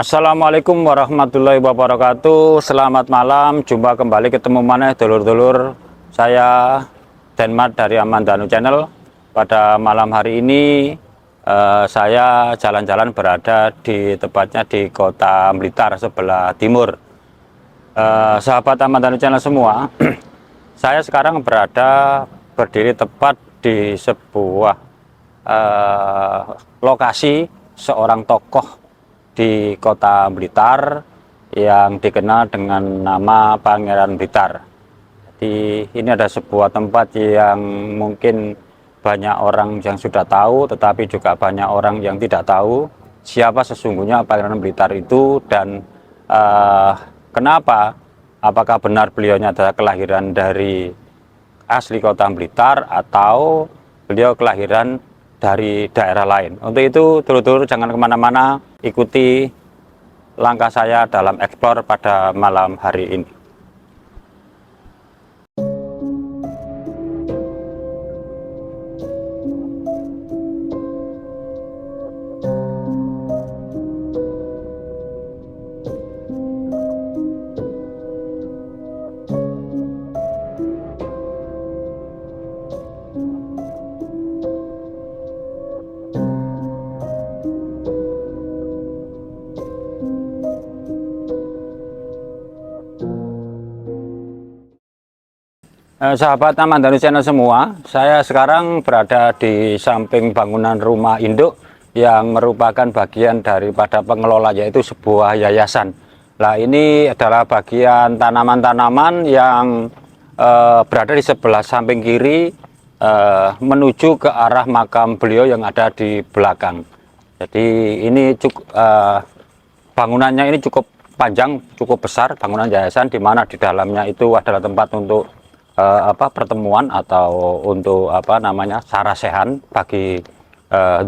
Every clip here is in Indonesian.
Assalamualaikum warahmatullahi wabarakatuh. Selamat malam, jumpa kembali ketemu mana dulur-dulur. Saya Denmark dari Amandanu Channel. Pada malam hari ini saya jalan-jalan berada di tepatnya di Kota Blitar sebelah timur. Sahabat Amandanu Channel semua, saya sekarang berdiri tepat di sebuah lokasi seorang tokoh di Kota Blitar yang dikenal dengan nama Pangeran Blitar. Jadi ini ada sebuah tempat yang mungkin banyak orang yang sudah tahu, tetapi juga banyak orang yang tidak tahu siapa sesungguhnya Pangeran Blitar itu dan kenapa, apakah benar beliaunya adalah kelahiran dari asli Kota Blitar atau beliau kelahiran dari daerah lain. Untuk itu, dulur-dulur jangan kemana-mana, ikuti langkah saya dalam eksplor pada malam hari ini. Sahabat Amandanu Channel semua, saya sekarang berada di samping bangunan rumah induk yang merupakan bagian daripada pengelola, yaitu sebuah yayasan. Nah, ini adalah bagian tanaman-tanaman yang berada di sebelah samping kiri menuju ke arah makam beliau yang ada di belakang. Jadi ini bangunannya ini cukup panjang, cukup besar, bangunan yayasan, di mana di dalamnya itu adalah tempat untuk pertemuan atau untuk sarasehan bagi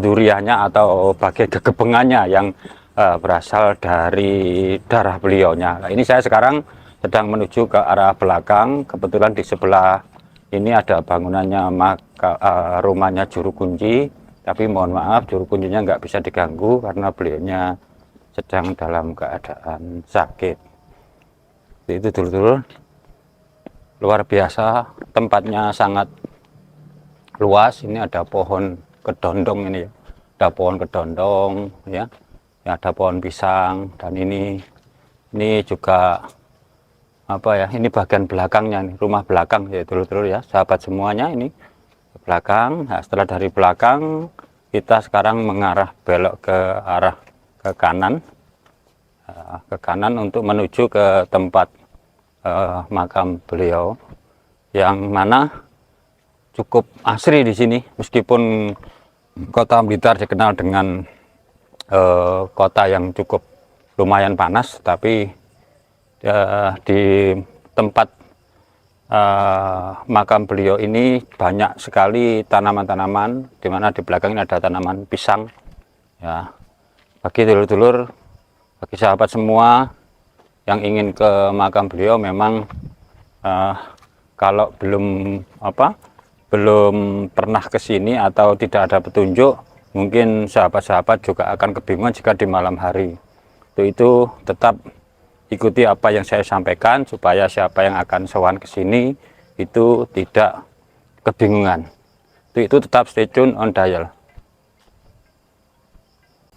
duriannya atau bagi gegebengannya yang berasal dari darah beliaunya. Nah, ini saya sekarang sedang menuju ke arah belakang. Kebetulan di sebelah ini ada bangunannya rumahnya juru kunci, tapi mohon maaf juru kuncinya nggak bisa diganggu karena beliaunya sedang dalam keadaan sakit. Itu dulu luar biasa, tempatnya sangat luas. Ini ada pohon kedondong, ini ya, ada pohon kedondong ya, ada pohon pisang, dan ini juga ini bagian belakangnya nih, rumah belakang ya dulu ya sahabat semuanya. Ini belakang. Nah, setelah dari belakang kita sekarang mengarah belok ke kanan untuk menuju ke tempat makam beliau, yang mana cukup asri di sini. Meskipun Kota Blitar dikenal dengan kota yang cukup lumayan panas, tapi di tempat makam beliau ini banyak sekali tanaman-tanaman, di mana di belakang ini ada tanaman pisang ya. Bagi dulur-dulur, bagi sahabat semua yang ingin ke makam beliau, memang kalau belum pernah ke sini atau tidak ada petunjuk, mungkin sahabat-sahabat juga akan kebingungan jika di malam hari. Itu tetap ikuti apa yang saya sampaikan supaya siapa yang akan sowan ke sini itu tidak kebingungan. Itu tetap stay tune on dial.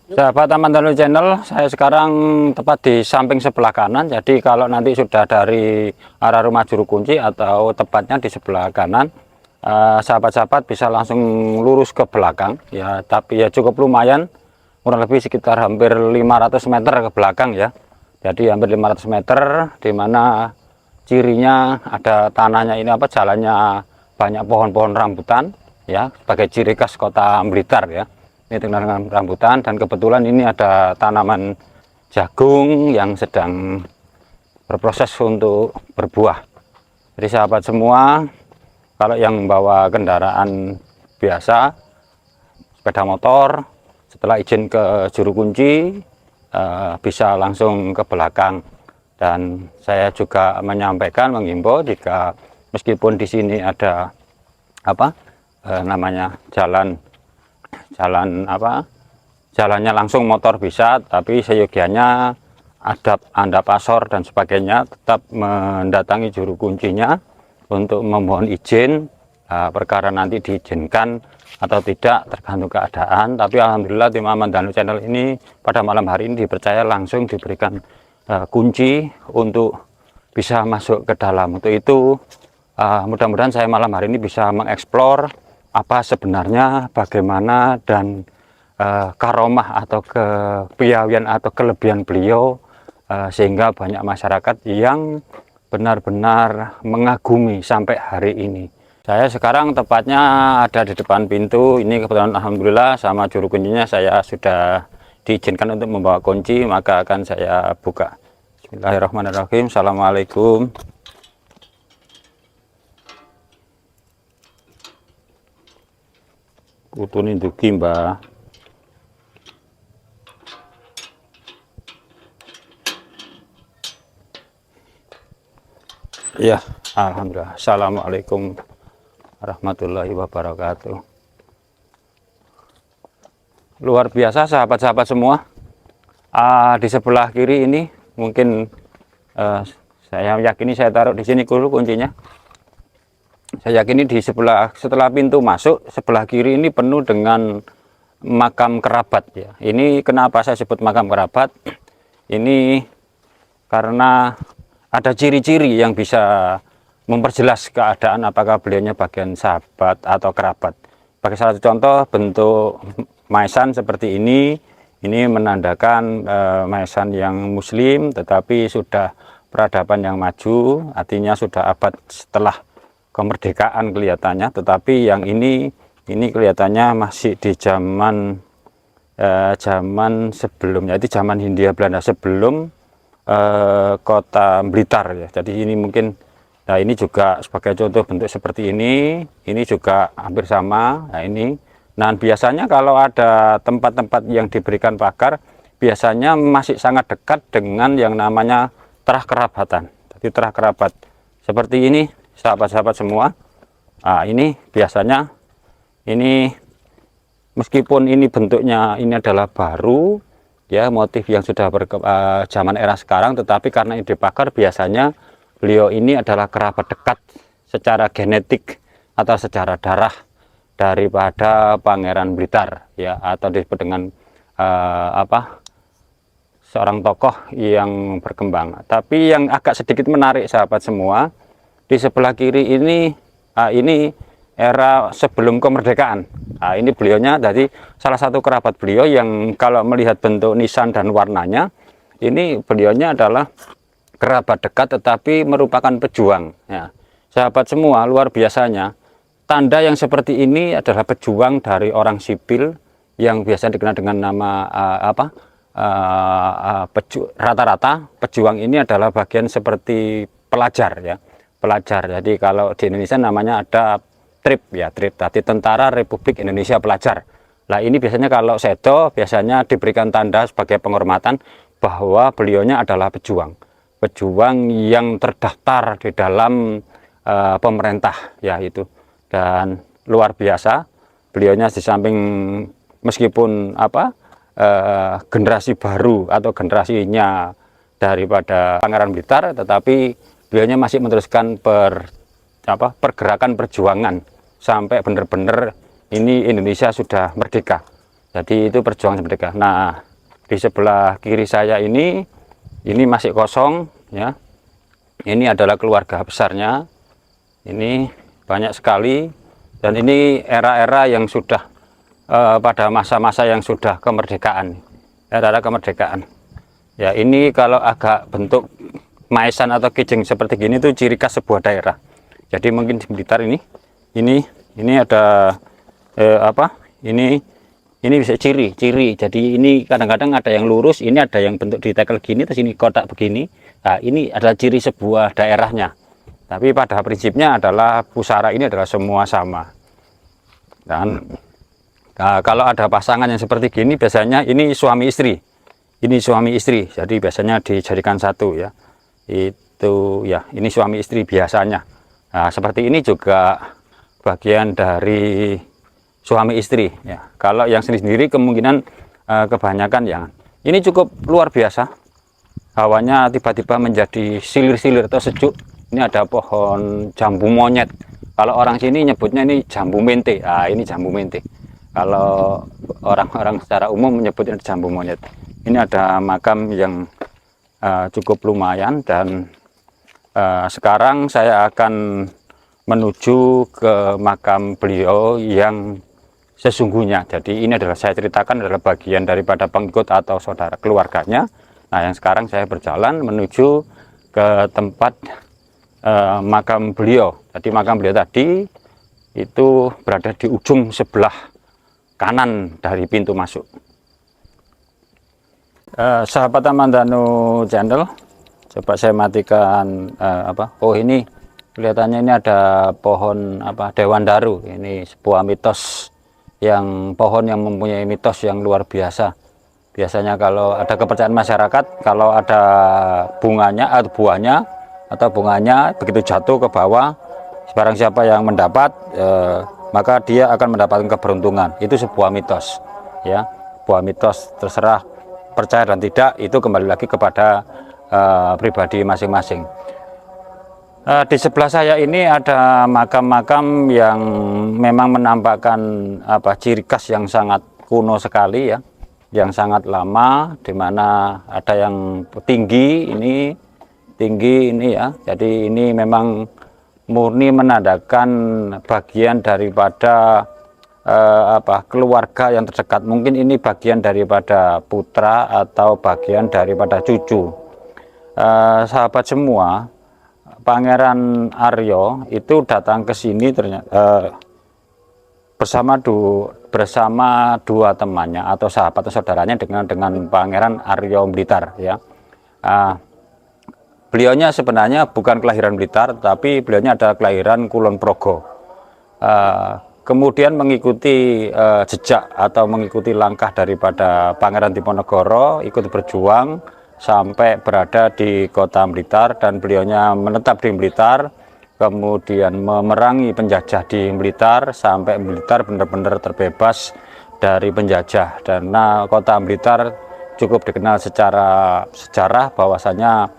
Sahabat Amandanu Channel, saya sekarang tepat di samping sebelah kanan. Jadi kalau nanti sudah dari arah rumah juru kunci atau tepatnya di sebelah kanan, sahabat-sahabat bisa langsung lurus ke belakang ya. Tapi ya cukup lumayan, kurang lebih sekitar hampir 500 meter ke belakang ya. Jadi hampir 500 meter, di mana cirinya ada tanahnya ini jalannya banyak pohon-pohon rambutan ya, sebagai ciri khas Kota Blitar ya. Ini dengan rambutan, dan kebetulan ini ada tanaman jagung yang sedang berproses untuk berbuah. Jadi sahabat semua, kalau yang membawa kendaraan biasa, sepeda motor, setelah izin ke juru kunci bisa langsung ke belakang. Dan saya juga menyampaikan, menghimbau, jika meskipun di sini ada jalannya langsung motor bisa, tapi seyogianya ada andapasor dan sebagainya tetap mendatangi juru kuncinya untuk memohon izin. Perkara nanti diizinkan atau tidak tergantung keadaan, tapi alhamdulillah tim Aman Danu channel ini pada malam hari ini dipercaya langsung diberikan kunci untuk bisa masuk ke dalam. Untuk itu mudah-mudahan saya malam hari ini bisa mengeksplor apa sebenarnya, bagaimana, dan karomah atau kepiawaian atau kelebihan beliau, sehingga banyak masyarakat yang benar-benar mengagumi sampai hari ini. Saya sekarang tepatnya ada di depan pintu ini, kebetulan alhamdulillah sama juru kuncinya saya sudah diizinkan untuk membawa kunci, maka akan saya buka. Bismillahirrahmanirrahim. Assalamualaikum. Kutuni dugi mbah. Ya, alhamdulillah. Assalamualaikum warahmatullahi wabarakatuh. Luar biasa sahabat-sahabat semua. Di sebelah kiri ini mungkin saya yakini saya taruh di sini dulu kuncinya. Saya yakini di setelah pintu masuk sebelah kiri ini penuh dengan makam kerabat ya. Ini kenapa saya sebut makam kerabat? Ini karena ada ciri-ciri yang bisa memperjelas keadaan apakah beliaunya bagian sahabat atau kerabat. Bagi salah satu contoh, bentuk maesan seperti ini menandakan maesan yang muslim tetapi sudah peradaban yang maju, artinya sudah abad setelah kemerdekaan kelihatannya, tetapi yang ini kelihatannya masih di zaman sebelumnya, itu zaman Hindia Belanda sebelum kota Blitar ya. Jadi ini mungkin, nah ini juga sebagai contoh bentuk seperti ini juga hampir sama. Nah ini, nah biasanya kalau ada tempat-tempat yang diberikan pagar biasanya masih sangat dekat dengan yang namanya terah kerabatan. Jadi terah kerabat seperti ini sahabat-sahabat semua. Nah ini biasanya ini meskipun ini bentuknya ini adalah baru ya, motif yang sudah zaman era sekarang, tetapi karena ini dipagar biasanya beliau ini adalah kerabat dekat secara genetik atau secara darah daripada Pangeran Blitar ya, atau disebut dengan seorang tokoh yang berkembang. Tapi yang agak sedikit menarik sahabat semua, di sebelah kiri ini era sebelum kemerdekaan. Nah, ini beliaunya, jadi salah satu kerabat beliau yang kalau melihat bentuk nisan dan warnanya, ini beliaunya adalah kerabat dekat tetapi merupakan pejuang ya. Sahabat semua, luar biasanya tanda yang seperti ini adalah pejuang dari orang sipil yang biasa dikenal dengan nama rata-rata pejuang ini adalah bagian seperti pelajar ya, pelajar. Jadi kalau di Indonesia namanya ada TRIP ya, TRIP tadi Tentara Republik Indonesia Pelajar. Nah ini biasanya kalau sedo biasanya diberikan tanda sebagai penghormatan bahwa beliaunya adalah pejuang yang terdaftar di dalam pemerintah ya itu. Dan luar biasa beliaunya di samping meskipun generasi baru atau generasinya daripada Pangeran Blitar, tetapi beliaunya masih meneruskan pergerakan perjuangan sampai benar-benar ini Indonesia sudah merdeka. Jadi itu perjuangan merdeka. Nah di sebelah kiri saya ini masih kosong ya. Ini adalah keluarga besarnya. Ini banyak sekali, dan ini era-era yang sudah pada masa-masa yang sudah kemerdekaan, era-era kemerdekaan. Ya ini kalau agak bentuk maesan atau kijing seperti gini itu ciri khas sebuah daerah. Jadi mungkin di Blitar ini ada ini bisa ciri. Jadi ini kadang-kadang ada yang lurus, ini ada yang bentuk ditekel gini, terus ini kotak begini. Nah ini adalah ciri sebuah daerahnya. Tapi pada prinsipnya adalah pusara ini adalah semua sama. Dan kalau ada pasangan yang seperti gini biasanya ini suami istri. Ini suami istri. Jadi biasanya dijadikan satu ya. Itu ya, ini suami istri biasanya. Nah, seperti ini juga bagian dari suami istri ya. Kalau yang sendiri kemungkinan kebanyakan yang ini cukup luar biasa. Hawanya tiba-tiba menjadi silir-silir atau sejuk. Ini ada pohon jambu monyet. Kalau orang sini nyebutnya ini jambu mente. Ah, ini jambu mente. Kalau orang-orang secara umum menyebutnya jambu monyet. Ini ada makam yang cukup lumayan, dan sekarang saya akan menuju ke makam beliau yang sesungguhnya. Jadi ini adalah saya ceritakan adalah bagian daripada pengikut atau saudara keluarganya. Nah, yang sekarang saya berjalan menuju ke tempat makam beliau. Jadi makam beliau tadi itu berada di ujung sebelah kanan dari pintu masuk. Sahabat Amandanu Channel, coba saya matikan oh ini kelihatannya ini ada pohon Dewan Daru. Ini sebuah mitos, yang pohon yang mempunyai mitos yang luar biasa. Biasanya kalau ada kepercayaan masyarakat, kalau ada bunganya atau buahnya atau bunganya begitu jatuh ke bawah, barang siapa yang mendapat maka dia akan mendapatkan keberuntungan. Itu sebuah mitos, ya, sebuah mitos. Terserah percaya dan tidak, itu kembali lagi kepada pribadi masing-masing. Di sebelah saya ini ada makam-makam yang memang menampakkan ciri khas yang sangat kuno sekali, ya, yang sangat lama, dimana ada yang tinggi ini ya. Jadi ini memang murni menandakan bagian daripada keluarga yang terdekat. Mungkin ini bagian daripada putra atau bagian daripada cucu. Sahabat semua, Pangeran Aryo itu datang ke sini ternyata bersama dua temannya atau sahabat atau saudaranya dengan Pangeran Aryo Blitar, ya. Beliaunya sebenarnya bukan kelahiran Blitar, tapi beliaunya adalah kelahiran Kulon Progo. Kemudian mengikuti jejak atau mengikuti langkah daripada Pangeran Diponegoro, ikut berjuang sampai berada di kota Blitar, dan beliaunya menetap di Blitar, kemudian memerangi penjajah di Blitar sampai Blitar benar-benar terbebas dari penjajah. Dan kota Blitar cukup dikenal secara sejarah bahwasanya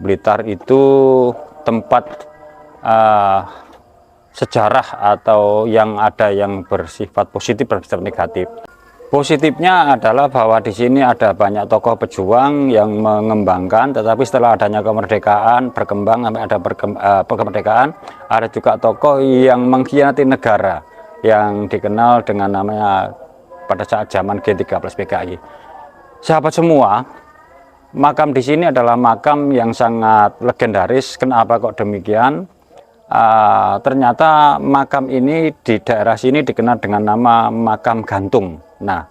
Blitar itu tempat sejarah atau yang ada yang bersifat positif dan bersifat negatif. Positifnya adalah bahwa di sini ada banyak tokoh pejuang yang mengembangkan, tetapi setelah adanya kemerdekaan berkembang sampai ada kemerdekaan, ada juga tokoh yang mengkhianati negara yang dikenal dengan namanya pada saat zaman G13 PKI. Sahabat semua, makam di sini adalah makam yang sangat legendaris. Kenapa kok demikian? Ternyata makam ini di daerah sini dikenal dengan nama makam gantung. Nah,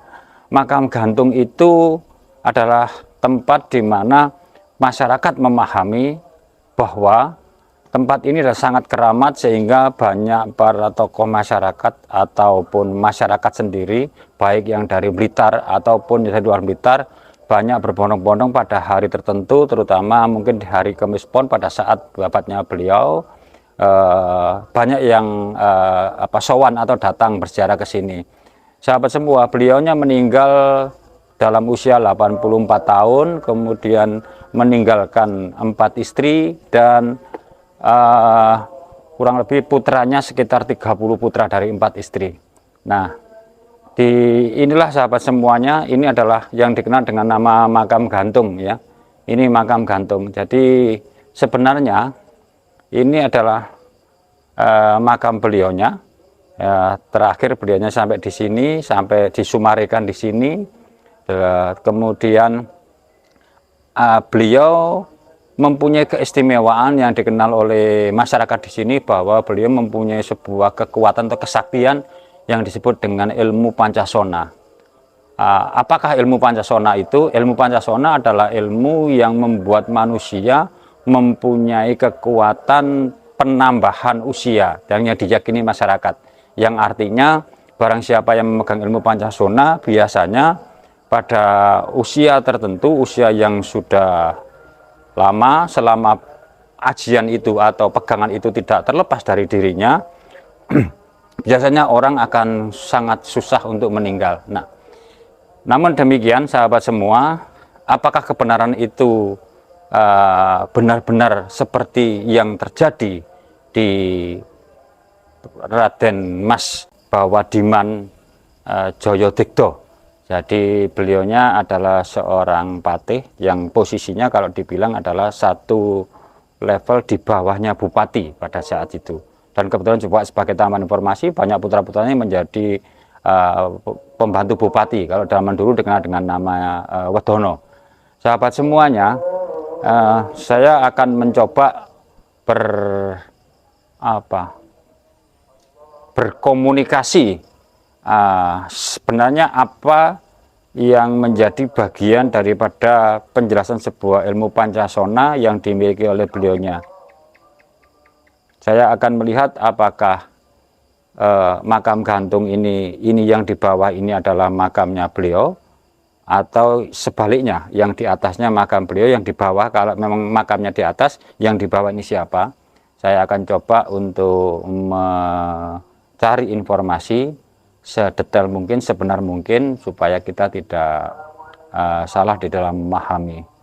makam gantung itu adalah tempat di mana masyarakat memahami bahwa tempat ini adalah sangat keramat, sehingga banyak para tokoh masyarakat ataupun masyarakat sendiri, baik yang dari Blitar ataupun dari luar Blitar, banyak berbondong-bondong pada hari tertentu, terutama mungkin di hari Kamis Pon pada saat wafatnya beliau. Banyak yang sowan atau datang berziarah ke sini. Sahabat semua, beliaunya meninggal dalam usia 84 tahun, kemudian meninggalkan 4 istri dan kurang lebih putranya sekitar 30 putra dari 4 istri. Nah, inilah sahabat semuanya, ini adalah yang dikenal dengan nama makam gantung, ya. Ini makam gantung. Jadi sebenarnya ini adalah makam beliaunya. Terakhir beliaunya sampai di sini, sampai disumarekan di sini. Kemudian beliau mempunyai keistimewaan yang dikenal oleh masyarakat di sini, bahwa beliau mempunyai sebuah kekuatan atau kesaktian yang disebut dengan ilmu Pancasona. Apakah ilmu Pancasona itu? Ilmu Pancasona adalah ilmu yang membuat manusia mempunyai kekuatan penambahan usia dan yang diyakini masyarakat, yang artinya barang siapa yang memegang ilmu Pancasona biasanya pada usia tertentu, usia yang sudah lama, selama ajian itu atau pegangan itu tidak terlepas dari dirinya, biasanya orang akan sangat susah untuk meninggal. Nah, Namun demikian sahabat semua, apakah kebenaran itu benar-benar seperti yang terjadi di Raden Mas Bawadiman Joyodigdo? Jadi beliaunya adalah seorang patih yang posisinya kalau dibilang adalah satu level di bawahnya bupati pada saat itu. Dan kebetulan juga sebagai tambahan informasi, banyak putra-putranya menjadi pembantu bupati kalau zaman dulu dengan nama Wedono. Sahabat semuanya, saya akan mencoba berkomunikasi sebenarnya apa yang menjadi bagian daripada penjelasan sebuah ilmu Pancasona yang dimiliki oleh beliaunya. Saya akan melihat apakah makam gantung ini yang di bawah ini adalah makamnya beliau, atau sebaliknya yang di atasnya makam beliau, yang di bawah kalau memang makamnya di atas, yang di bawah ini siapa. Saya akan coba untuk mencari informasi sedetail mungkin, sebenar mungkin, supaya kita tidak salah di dalam memahami.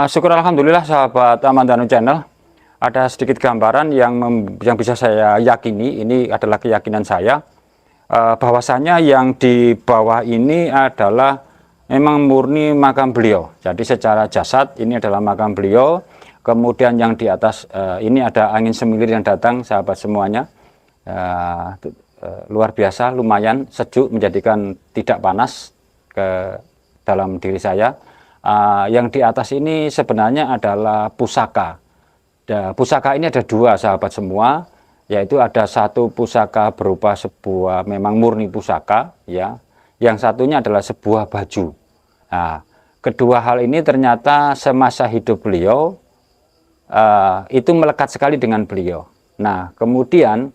Syukur alhamdulillah sahabat Amandanu Channel, ada sedikit gambaran yang bisa saya yakini, ini adalah keyakinan saya, bahwasanya yang di bawah ini adalah memang murni makam beliau. Jadi secara jasad ini adalah makam beliau, kemudian yang di atas ini ada angin semilir yang datang sahabat semuanya, luar biasa, lumayan sejuk, menjadikan tidak panas ke dalam diri saya. Yang di atas ini sebenarnya adalah pusaka. Pusaka ini ada dua sahabat semua, yaitu ada satu pusaka berupa sebuah memang murni pusaka, ya. Yang satunya adalah sebuah baju. Nah, kedua hal ini ternyata semasa hidup beliau itu melekat sekali dengan beliau. Nah, kemudian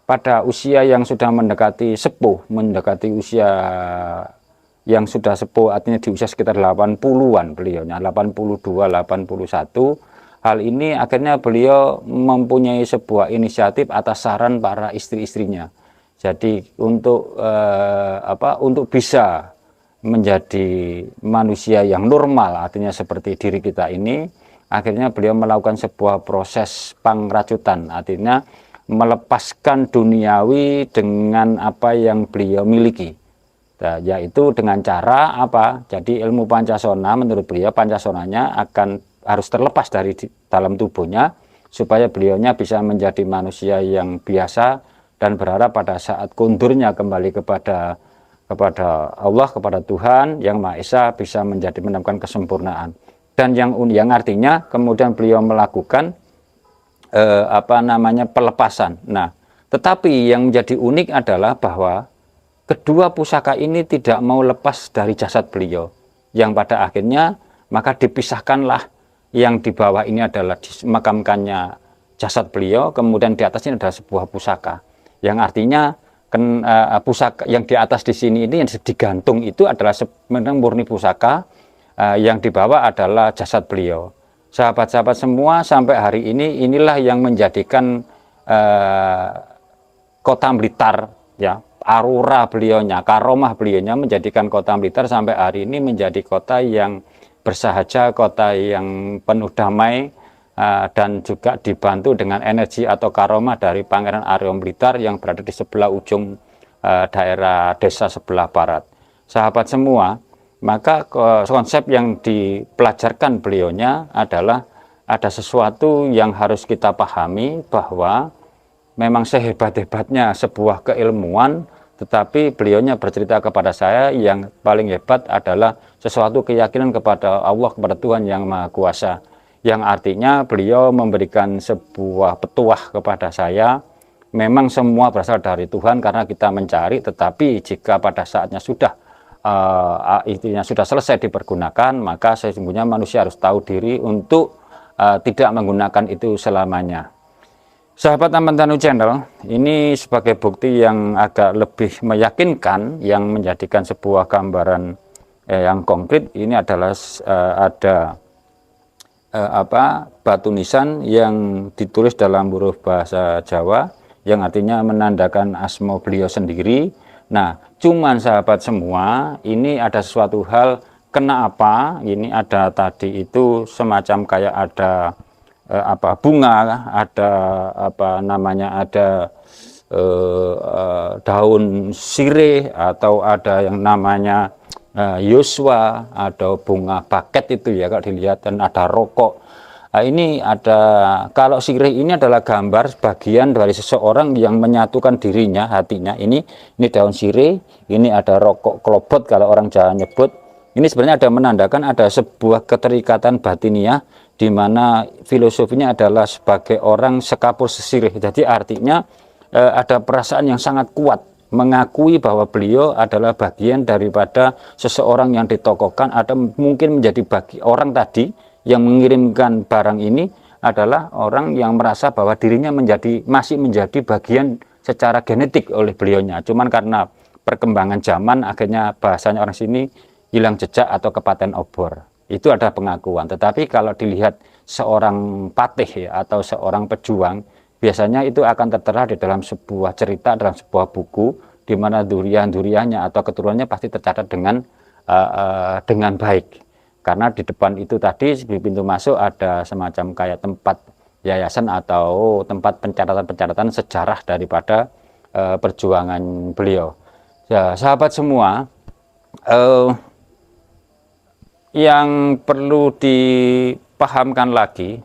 pada usia yang sudah mendekati sepuh, mendekati usia yang sudah sepuh, artinya di usia sekitar 80-an beliaunya, 82, 81, hal ini akhirnya beliau mempunyai sebuah inisiatif atas saran para istri-istrinya. Jadi untuk untuk bisa menjadi manusia yang normal, artinya seperti diri kita ini, akhirnya beliau melakukan sebuah proses pangracutan, artinya melepaskan duniawi dengan apa yang beliau miliki. Nah, yaitu dengan cara apa? Jadi ilmu Pancasona menurut beliau, Pancasonanya harus terlepas dari dalam tubuhnya, supaya beliaunya bisa menjadi manusia yang biasa dan berharap pada saat kundurnya kembali kepada Allah, kepada Tuhan yang Maha Esa, bisa menemukan kesempurnaan. Dan yang artinya kemudian beliau melakukan pelepasan. Nah, tetapi yang menjadi unik adalah bahwa kedua pusaka ini tidak mau lepas dari jasad beliau, yang pada akhirnya maka dipisahkanlah. Yang di bawah ini adalah dimakamkannya jasad beliau, kemudian di atasnya adalah sebuah pusaka, yang artinya pusaka yang di atas di sini ini yang digantung itu adalah sebenarnya murni pusaka, yang di bawah adalah jasad beliau. Sahabat-sahabat semua, sampai hari ini inilah yang menjadikan kota Blitar, ya, aura beliaunya, karomah beliaunya menjadikan kota Blitar sampai hari ini menjadi kota yang bersahaja, kota yang penuh damai, dan juga dibantu dengan energi atau karomah dari Pangeran Aryo Blitar yang berada di sebelah ujung daerah desa sebelah barat. Sahabat semua, maka konsep yang dipelajarkan beliaunya adalah ada sesuatu yang harus kita pahami, bahwa memang sehebat-hebatnya sebuah keilmuan, tetapi beliaunya bercerita kepada saya yang paling hebat adalah sesuatu keyakinan kepada Allah, kepada Tuhan yang Maha Kuasa, yang artinya beliau memberikan sebuah petuah kepada saya. Memang semua berasal dari Tuhan karena kita mencari, tetapi jika pada saatnya sudah intinya sudah selesai dipergunakan, maka sesungguhnya manusia harus tahu diri untuk tidak menggunakan itu selamanya. Sahabat Aman Tanu Channel, ini sebagai bukti yang agak lebih meyakinkan, yang menjadikan sebuah gambaran yang konkret. Ini adalah ada batu nisan yang ditulis dalam huruf bahasa Jawa, yang artinya menandakan asma beliau sendiri. Nah, cuman sahabat semua, ini ada sesuatu hal, kenapa ini ada tadi itu semacam kayak ada bunga, ada ada daun sirih, atau ada yang namanya yuswa, atau bunga paket itu ya kalau dilihat, dan ada rokok. Nah, ini ada, kalau sirih ini adalah gambar bagian dari seseorang yang menyatukan dirinya, hatinya. Ini daun sirih, ini ada rokok klobot kalau orang Jawa nyebut. Ini sebenarnya ada menandakan ada sebuah keterikatan batiniah, di mana filosofinya adalah sebagai orang sekapur sesirih. Jadi artinya ada perasaan yang sangat kuat, mengakui bahwa beliau adalah bagian daripada seseorang yang ditokohkan, atau mungkin menjadi orang tadi yang mengirimkan barang ini adalah orang yang merasa bahwa dirinya masih menjadi bagian secara genetik oleh beliaunya. Cuman karena perkembangan zaman, akhirnya bahasanya orang sini hilang jejak atau kepaten obor. Itu ada pengakuan. Tetapi kalau dilihat seorang patih ya, atau seorang pejuang, biasanya itu akan tertera di dalam sebuah cerita, dalam sebuah buku, di mana durian-duriannya atau keturunannya pasti tercatat dengan baik. Karena di depan itu tadi, di pintu masuk, ada semacam kayak tempat yayasan atau tempat pencatatan-pencatatan sejarah daripada perjuangan beliau. Ya, sahabat semua, yang perlu dipahamkan lagi,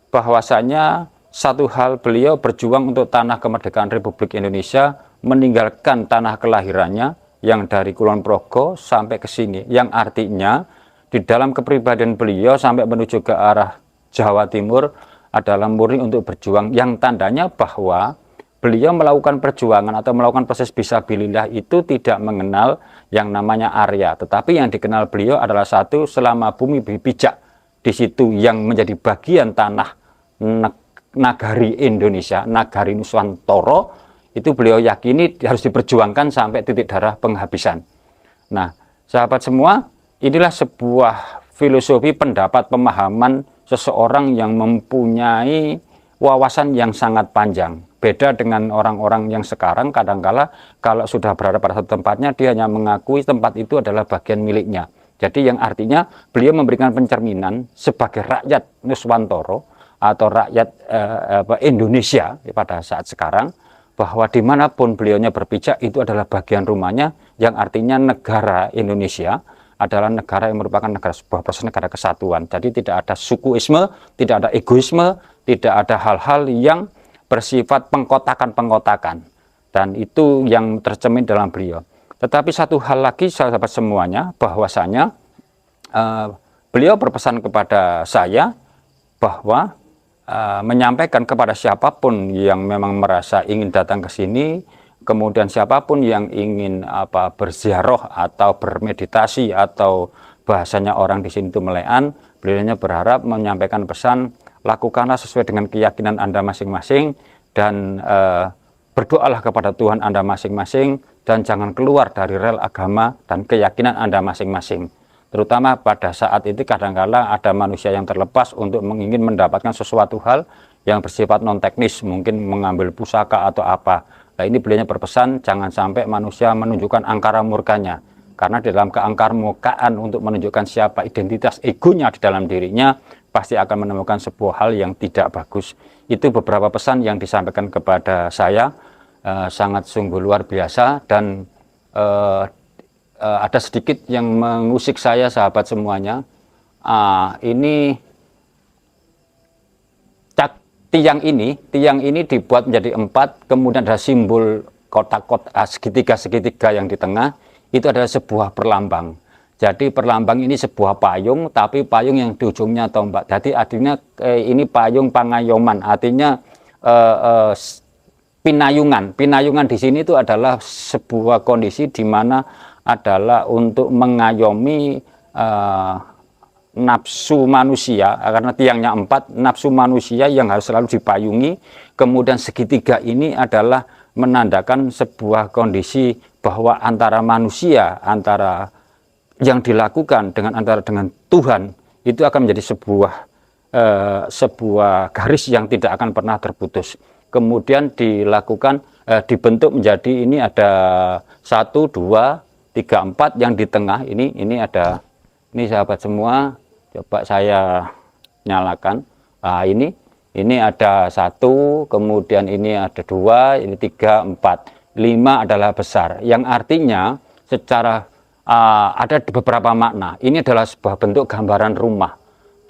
bahwasanya satu hal, beliau berjuang untuk tanah kemerdekaan Republik Indonesia, meninggalkan tanah kelahirannya yang dari Kulon Progo sampai ke sini, yang artinya di dalam kepribadian beliau sampai menuju ke arah Jawa Timur adalah murni untuk berjuang, yang tandanya bahwa beliau melakukan perjuangan atau melakukan proses fisabilillah itu tidak mengenal yang namanya Arya, tetapi yang dikenal beliau adalah satu, selama bumi pijak di situ yang menjadi bagian tanah nagari Indonesia, nagari Nuswantara, itu beliau yakini harus diperjuangkan sampai titik darah penghabisan. Nah, sahabat semua, inilah sebuah filosofi, pendapat, pemahaman seseorang yang mempunyai wawasan yang sangat panjang. Beda dengan orang-orang yang sekarang, kadangkala kalau sudah berada pada satu tempatnya, dia hanya mengakui tempat itu adalah bagian miliknya. Jadi yang artinya beliau memberikan pencerminan sebagai rakyat Nuswantara atau rakyat Indonesia pada saat sekarang, bahwa dimanapun beliaunya berpijak itu adalah bagian rumahnya, yang artinya negara Indonesia adalah negara yang merupakan negara, sebuah proses negara kesatuan. Jadi tidak ada sukuisme, tidak ada egoisme, tidak ada hal-hal yang bersifat pengkotakan-pengkotakan, dan itu yang tercermin dalam beliau. Tetapi satu hal lagi sahabat semuanya, bahwasanya beliau berpesan kepada saya bahwa menyampaikan kepada siapapun yang memang merasa ingin datang ke sini, kemudian siapapun yang ingin berziarah atau bermeditasi, atau bahasanya orang di sini itu melean, beliau berharap menyampaikan pesan, lakukanlah sesuai dengan keyakinan Anda masing-masing, dan berdoalah kepada Tuhan Anda masing-masing, dan jangan keluar dari rel agama dan keyakinan Anda masing-masing. Terutama pada saat itu kadangkala ada manusia yang terlepas untuk ingin mendapatkan sesuatu hal yang bersifat non teknis, mungkin mengambil pusaka atau apa. Nah, ini beliau berpesan jangan sampai manusia menunjukkan angkara murkanya, karena di dalam keangkar murkaan untuk menunjukkan siapa identitas egonya di dalam dirinya, pasti akan menemukan sebuah hal yang tidak bagus. Itu beberapa pesan yang disampaikan kepada saya, sangat sungguh luar biasa, dan ada sedikit yang mengusik saya sahabat semuanya. Ini tiang ini dibuat menjadi 4, kemudian ada simbol kotak-kotak segitiga-segitiga yang di tengah, itu adalah sebuah perlambang. Jadi perlambang ini sebuah payung, tapi payung yang di ujungnya tombak. Jadi artinya ini payung pangayoman, artinya pinayungan. Pinayungan di sini itu adalah sebuah kondisi di mana adalah untuk mengayomi nafsu manusia, karena tiangnya 4, nafsu manusia yang harus selalu dipayungi. Kemudian segitiga ini adalah menandakan sebuah kondisi bahwa antara manusia, antara yang dilakukan dengan Tuhan itu akan menjadi sebuah garis yang tidak akan pernah terputus. Kemudian dibentuk menjadi, ini ada 1, 2, 3, 4, yang di tengah ini ada, ini sahabat semua, coba saya nyalakan. Nah, ini ada 1, kemudian ini ada 2, ini 3, 4, 5 adalah besar, yang artinya secara ada beberapa makna. Ini adalah sebuah bentuk gambaran rumah.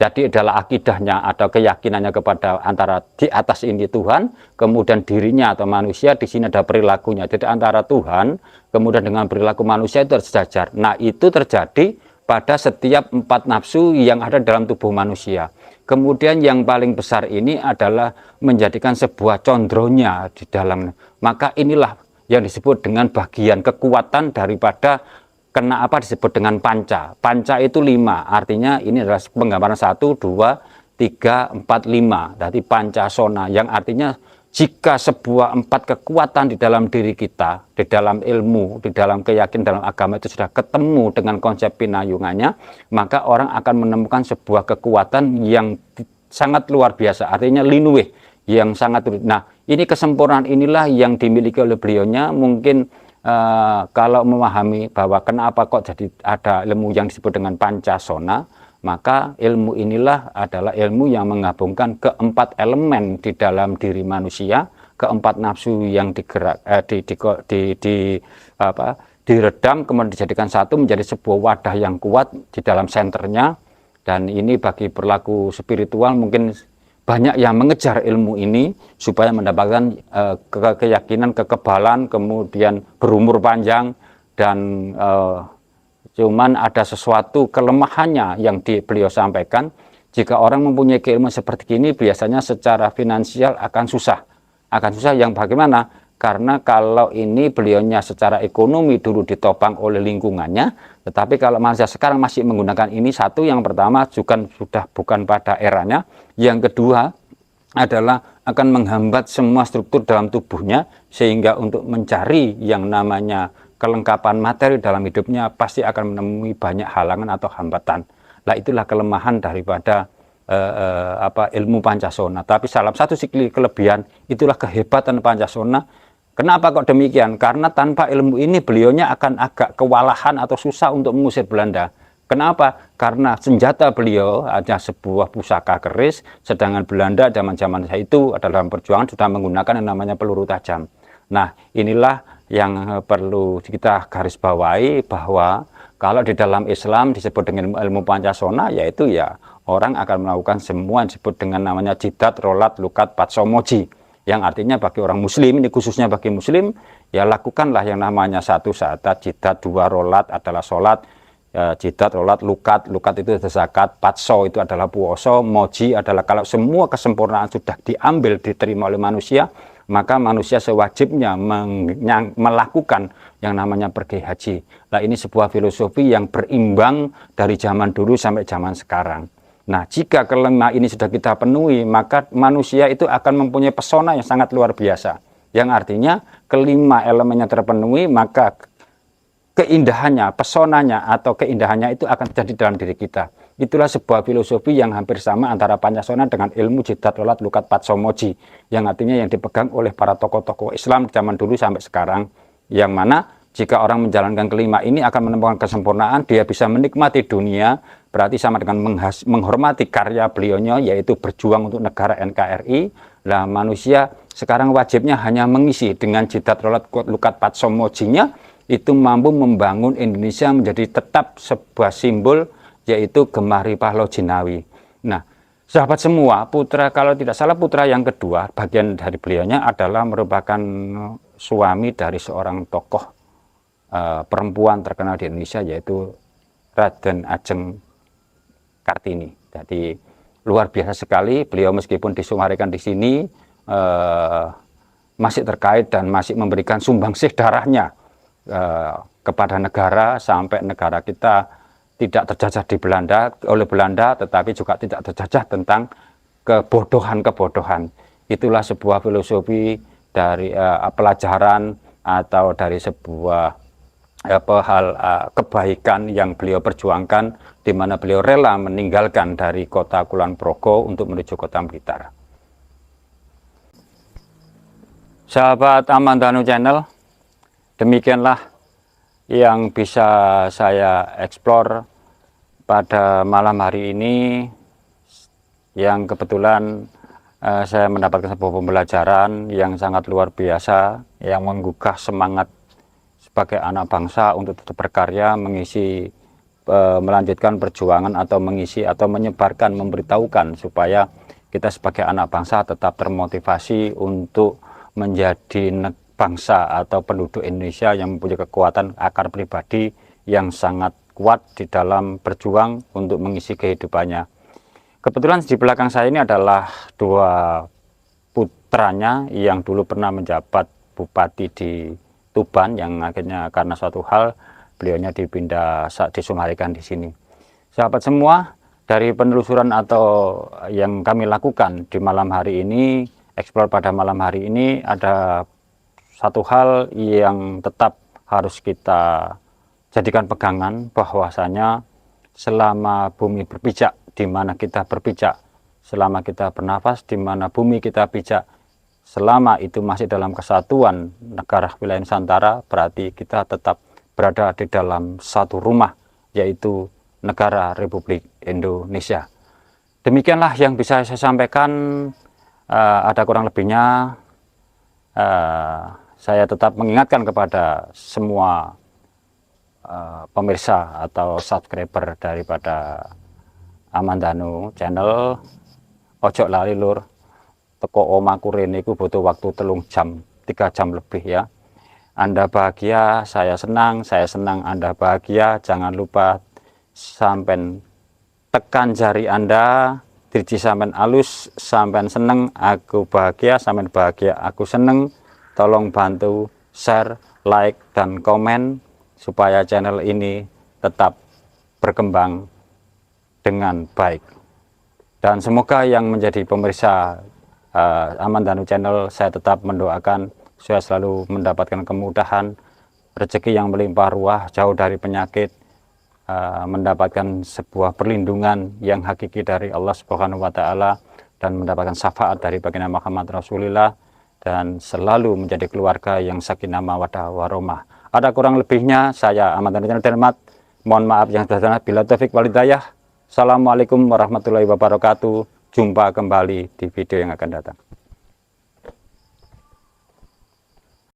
Jadi adalah akidahnya atau keyakinannya kepada antara di atas ini Tuhan, kemudian dirinya atau manusia, di sini ada perilakunya. Jadi antara Tuhan kemudian dengan perilaku manusia itu sejajar. Nah, itu terjadi pada setiap 4 nafsu yang ada dalam tubuh manusia. Kemudian yang paling besar ini adalah menjadikan sebuah condronya di dalam. Maka inilah yang disebut dengan bagian kekuatan daripada. Kenapa disebut dengan panca? Panca itu 5, artinya ini adalah penggambaran 1, 2, 3, 4, 5. Berarti panca sona, yang artinya jika sebuah 4 kekuatan di dalam diri kita, di dalam ilmu, di dalam keyakinan, dalam agama itu sudah ketemu dengan konsep pinayungannya, maka orang akan menemukan sebuah kekuatan yang sangat luar biasa, artinya linueh, yang sangat. Nah, ini kesempurnaan inilah yang dimiliki oleh beliaunya. Mungkin kalau memahami bahwa kenapa kok jadi ada ilmu yang disebut dengan pancasona, maka ilmu inilah adalah ilmu yang menggabungkan keempat elemen di dalam diri manusia, keempat nafsu yang diredam, kemudian dijadikan satu menjadi sebuah wadah yang kuat di dalam senternya. Dan ini bagi perilaku spiritual mungkin banyak yang mengejar ilmu ini supaya mendapatkan keyakinan, kekebalan, kemudian berumur panjang, dan cuman ada sesuatu kelemahannya yang beliau sampaikan. Jika orang mempunyai keilmuan seperti ini, biasanya secara finansial akan susah. Yang bagaimana? Karena kalau ini beliaunya secara ekonomi dulu ditopang oleh lingkungannya, tetapi kalau manusia sekarang masih menggunakan ini, satu, yang pertama juga sudah bukan pada eranya, yang kedua adalah akan menghambat semua struktur dalam tubuhnya, sehingga untuk mencari yang namanya kelengkapan materi dalam hidupnya pasti akan menemui banyak halangan atau hambatan. Nah, itulah kelemahan daripada ilmu pancasona. Tapi salah satu kelebihan, itulah kehebatan pancasona. Kenapa kok demikian? Karena tanpa ilmu ini beliaunya akan agak kewalahan atau susah untuk mengusir Belanda. Kenapa? Karena senjata beliau hanya sebuah pusaka keris, sedangkan Belanda zaman-zaman itu dalam perjuangan sudah menggunakan yang namanya peluru tajam. Nah, inilah yang perlu kita garis bawahi, bahwa kalau di dalam Islam disebut dengan ilmu pancasona, yaitu ya orang akan melakukan semua yang disebut dengan namanya jidat, rolat, lukat, patsomoji. Yang artinya bagi orang muslim, ini khususnya bagi muslim, ya lakukanlah yang namanya 1 syahadat, jidat, 2 rolat adalah sholat, jidat, rolat, lukat itu adalah zakat, patso itu adalah puasa, moji adalah kalau semua kesempurnaan sudah diambil, diterima oleh manusia, maka manusia sewajibnya melakukan yang namanya pergi haji. Nah, ini sebuah filosofi yang berimbang dari zaman dulu sampai zaman sekarang. Nah, jika kelima ini sudah kita penuhi, maka manusia itu akan mempunyai pesona yang sangat luar biasa. Yang artinya kelima elemennya terpenuhi, maka keindahannya, pesonanya atau keindahannya itu akan terjadi dalam diri kita. Itulah sebuah filosofi yang hampir sama antara pancasona dengan ilmu jidat, rolat, lukat, patsomoji. Yang artinya yang dipegang oleh para tokoh-tokoh Islam zaman dulu sampai sekarang. Yang mana jika orang menjalankan kelima ini akan menemukan kesempurnaan, dia bisa menikmati dunia, berarti sama dengan menghormati karya beliaunya, yaitu berjuang untuk negara NKRI. Nah, manusia sekarang wajibnya hanya mengisi dengan jidat, rolat, lukat, patsomojinya, itu mampu membangun Indonesia menjadi tetap sebuah simbol, yaitu Gemari Pahlaw Jinawi. Nah, sahabat semua, putra, kalau tidak salah putra yang kedua, bagian dari beliaunya adalah merupakan suami dari seorang tokoh perempuan terkenal di Indonesia, yaitu Raden Ajeng Kartini. Jadi luar biasa sekali beliau, meskipun disummarikan di sini masih terkait dan masih memberikan sumbangsih darahnya kepada negara, sampai negara kita tidak terjajah oleh Belanda, tetapi juga tidak terjajah tentang kebodohan-kebodohan. Itulah sebuah filosofi dari pelajaran atau dari sebuah hal kebaikan yang beliau perjuangkan, di mana beliau rela meninggalkan dari kota Kulon Progo untuk menuju kota Blitar. Sahabat Amandanu Channel, demikianlah yang bisa saya eksplor pada malam hari ini, yang kebetulan saya mendapatkan sebuah pembelajaran yang sangat luar biasa, yang menggugah semangat sebagai anak bangsa untuk tetap berkarya, melanjutkan perjuangan atau mengisi atau menyebarkan, memberitahukan supaya kita sebagai anak bangsa tetap termotivasi untuk menjadi bangsa atau penduduk Indonesia yang mempunyai kekuatan akar pribadi yang sangat kuat di dalam berjuang untuk mengisi kehidupannya. Kebetulan di belakang saya ini adalah dua putranya yang dulu pernah menjabat bupati di Tuban, yang akhirnya karena suatu hal beliaunya disumarikan di sini. Sahabat semua, dari penelusuran atau yang kami lakukan di malam hari ini, eksplor pada malam hari ini, ada satu hal yang tetap harus kita jadikan pegangan, bahwasanya selama bumi berpijak, di mana kita berpijak, selama kita bernafas, di mana bumi kita pijak, selama itu masih dalam kesatuan negara wilayah Nusantara, berarti kita tetap berada di dalam satu rumah, yaitu negara Republik Indonesia. Demikianlah yang bisa saya sampaikan. Ada kurang lebihnya, saya tetap mengingatkan kepada semua pemirsa atau subscriber daripada Amandanu Channel, ojo lali lur, teko omaku rene iku butuh waktu 3 jam lebih ya. Anda bahagia, saya senang Anda bahagia. Jangan lupa sampai tekan jari Anda, diriji sampean alus, sampean seneng aku bahagia, sampean bahagia aku seneng. Tolong bantu share, like, dan komen supaya channel ini tetap berkembang dengan baik. Dan semoga yang menjadi pemirsa Amandanu Channel, saya tetap mendoakan saya selalu mendapatkan kemudahan, rezeki yang melimpah ruah, jauh dari penyakit, mendapatkan sebuah perlindungan yang hakiki dari Allah Subhanahu wa Ta'ala, dan mendapatkan syafaat dari baginda Muhammad Rasulullah, dan selalu menjadi keluarga yang sakinah mawaddah warahmah. Ada kurang lebihnya, saya Amandanu Channel, mohon maaf yang terjadi. Bila taufik wal hidayah. Assalamualaikum warahmatullahi wabarakatuh. Jumpa kembali di video yang akan datang.